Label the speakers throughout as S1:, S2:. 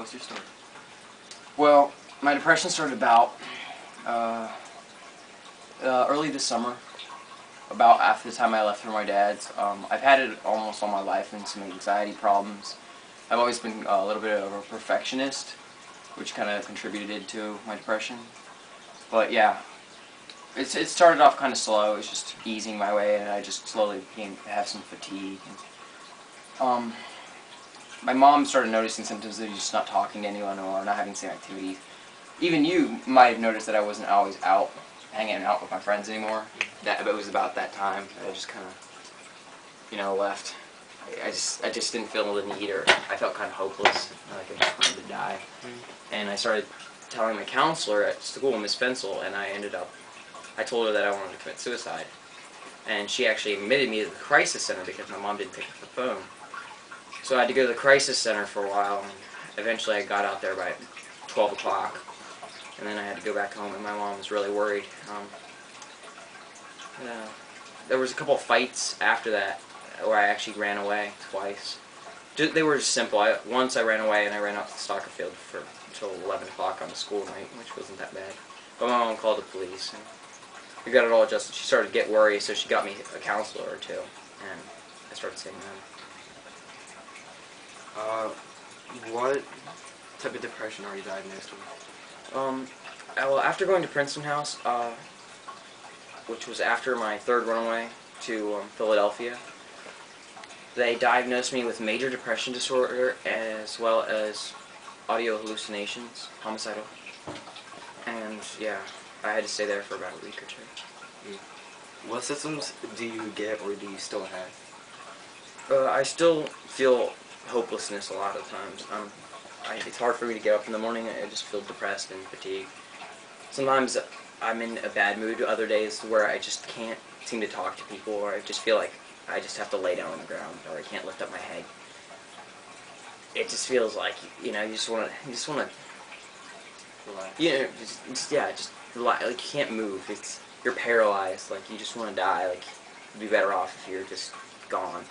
S1: us your story.
S2: Well, my depression started about early this summer, about after the time I left for my dad's. I've had it almost all my life and some anxiety problems. I've always been a little bit of a perfectionist, which kind of contributed to my depression. But yeah, it started off kind of slow. It was just easing my way, and I just slowly began to have some fatigue. And, my mom started noticing symptoms of just not talking to anyone or not having the same activities. Even you might have noticed that I wasn't always out, hanging out with my friends anymore. It was about that time that I just kind of, left. I just didn't feel the need, or I felt kind of hopeless, like I just wanted to die. And I started telling my counselor at school, Miss Fensel, and I told her that I wanted to commit suicide. And she actually admitted me to the crisis center because my mom didn't pick up the phone. So I had to go to the crisis center for a while, and eventually I got out there by 12 o'clock. And then I had to go back home, and my mom was really worried. There was a couple of fights after that where I actually ran away twice. They were just simple. Once I ran away, and I ran out to the soccer field until 11 o'clock on the school night, which wasn't that bad. But my mom called the police, and we got it all adjusted. She started to get worried, so she got me a counselor or two, and I started seeing them.
S1: What type of depression are you diagnosed with?
S2: Well, after going to Princeton House, which was after my third runaway to Philadelphia, they diagnosed me with major depression disorder as well as audio hallucinations, homicidal. And yeah, I had to stay there for about a week or two.
S1: What symptoms do you get, or do you still have?
S2: I still feel hopelessness a lot of times. It's hard for me to get up in the morning. I just feel depressed and fatigued. Sometimes I'm in a bad mood. Other days where I just can't seem to talk to people, or I just feel like I just have to lay down on the ground, or I can't lift up my head. It just feels like you just want to relax. Just relax. Like you can't move. You're paralyzed. Like you just want to die. Like you'd be better off if you're just gone.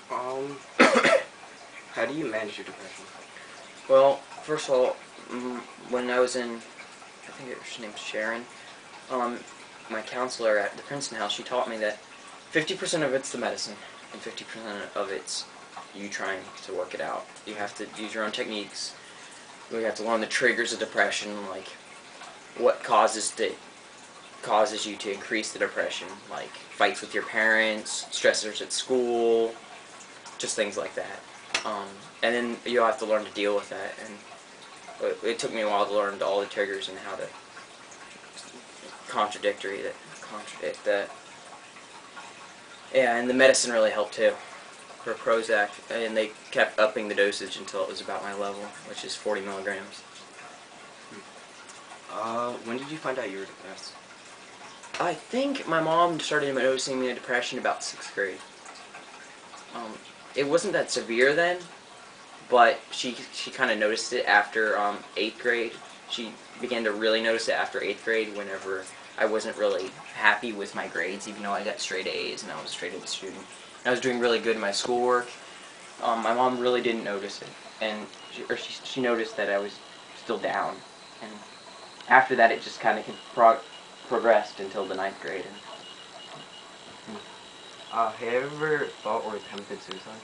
S1: How do you manage your depression?
S2: Well, first of all, when I was in, I think her name's Sharon, my counselor at the Princeton House, she taught me that 50% of it's the medicine, and 50% of it's you trying to work it out. You have to use your own techniques. You have to learn the triggers of depression, like what causes you to increase the depression, like fights with your parents, stressors at school, just things like that. And then you'll have to learn to deal with that. And it took me a while to learn all the triggers and how to contradict that. Yeah, and the medicine really helped too, for Prozac, and they kept upping the dosage until it was about my level, which is 40 milligrams.
S1: When did you find out you were depressed?
S2: I think my mom started noticing me in depression about 6th grade. It wasn't that severe then, but she kind of noticed it after 8th grade. She began to really notice it after 8th grade, whenever I wasn't really happy with my grades, even though I got straight A's and I was a straight A student. And I was doing really good in my schoolwork. My mom really didn't notice it, and she noticed that I was still down. And after that, it just kind of progressed until the 9th grade.
S1: Have you ever thought or attempted suicide?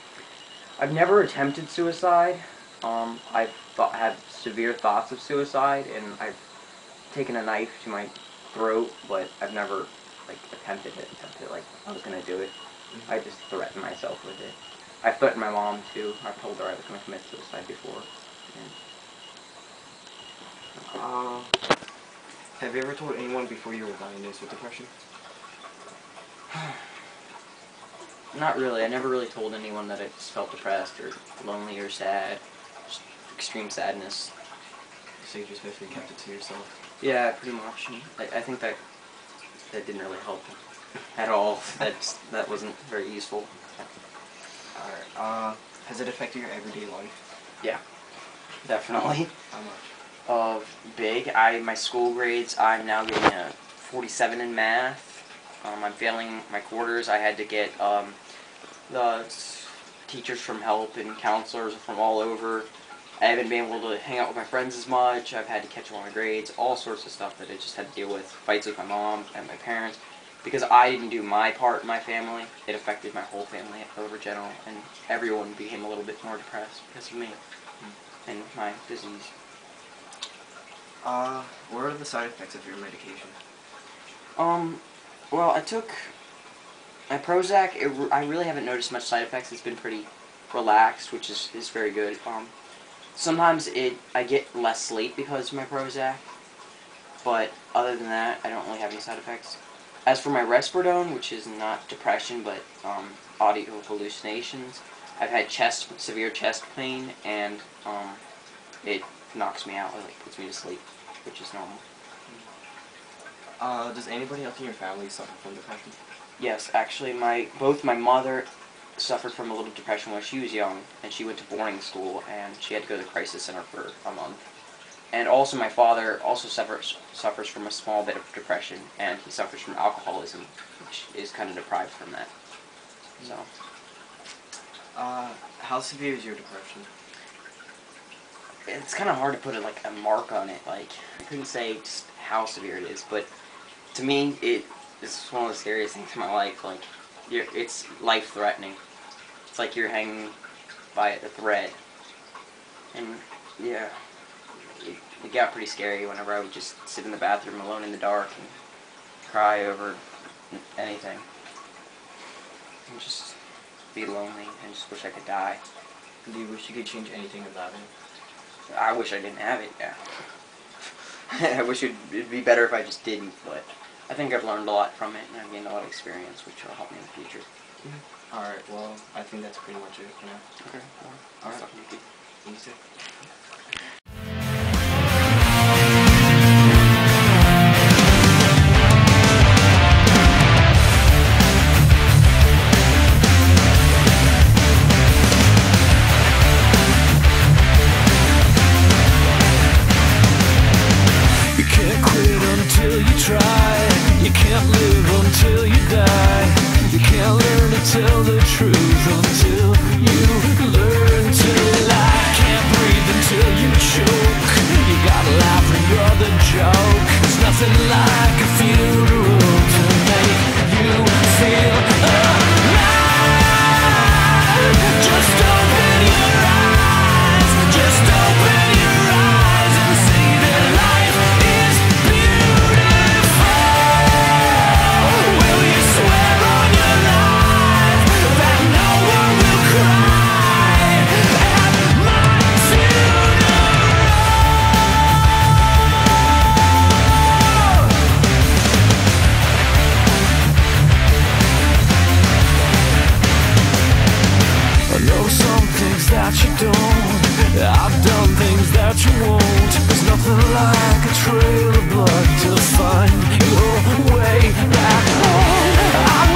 S2: I've never attempted suicide. I've had severe thoughts of suicide, and I've taken a knife to my throat, but I've never attempted it. Like I was gonna do it. I just threatened myself with it. I threatened my mom too. I told her I was gonna commit suicide before.
S1: Have you ever told anyone before you were diagnosed with depression?
S2: Not really. I never really told anyone that I just felt depressed or lonely or sad. Just extreme sadness.
S1: So you just basically kept it to yourself?
S2: Yeah, pretty much. I think that didn't really help at all. That wasn't very useful.
S1: Alright. Has it affected your everyday life?
S2: Yeah, definitely.
S1: How much?
S2: Big. My school grades, I'm now getting a 47 in math. I'm failing my quarters. I had to get the teachers from help and counselors from all over. I haven't been able to hang out with my friends as much. I've had to catch up on my grades, all sorts of stuff that I just had to deal with. Fights with my mom and my parents. Because I didn't do my part in my family, it affected my whole family over general, and everyone became a little bit more depressed because of me and my disease.
S1: What are the side effects of your medication?
S2: Well, I took my Prozac. I really haven't noticed much side effects. It's been pretty relaxed, which is very good. Sometimes I get less sleep because of my Prozac, but other than that, I don't really have any side effects. As for my Risperidone, which is not depression but audio hallucinations, I've had severe chest pain, and it knocks me out. It puts me to sleep, which is normal.
S1: Does anybody else in your family suffer from depression?
S2: Yes, actually, both my mother suffered from a little depression when she was young, and she went to boarding school, and she had to go to the crisis center for a month. And also my father also suffers from a small bit of depression, and he suffers from alcoholism, which is kind of deprived from that. So.
S1: How severe is your depression?
S2: It's kind of hard to put a mark on it. I couldn't say just how severe it is, but to me, it is one of the scariest things in my life. It's life-threatening. It's like you're hanging by a thread. And, yeah, it got pretty scary whenever I would just sit in the bathroom alone in the dark and cry over anything. And just be lonely and just wish I could die.
S1: Do you wish you could change anything about it?
S2: I wish I didn't have it, yeah. I wish it'd be better if I just didn't, but I think I've learned a lot from it, and I've gained a lot of experience, which will help me in the future.
S1: Alright, well, I think that's pretty much it for now.
S2: Okay, well,
S1: Alright.
S2: Thank you.
S1: You too.
S3: Tell the truth until you learn to lie. Can't breathe until you choke. You gotta laugh when you're the joke. There's nothing like a funeral to make you feel alive. Just open your eyes. Just open your eyes and see that life is beautiful. Will you swear on your life that no one will cry at my funeral? I know some things that you don't. I've done things that you won't. There's nothing like a trail of blood to find your way back home. I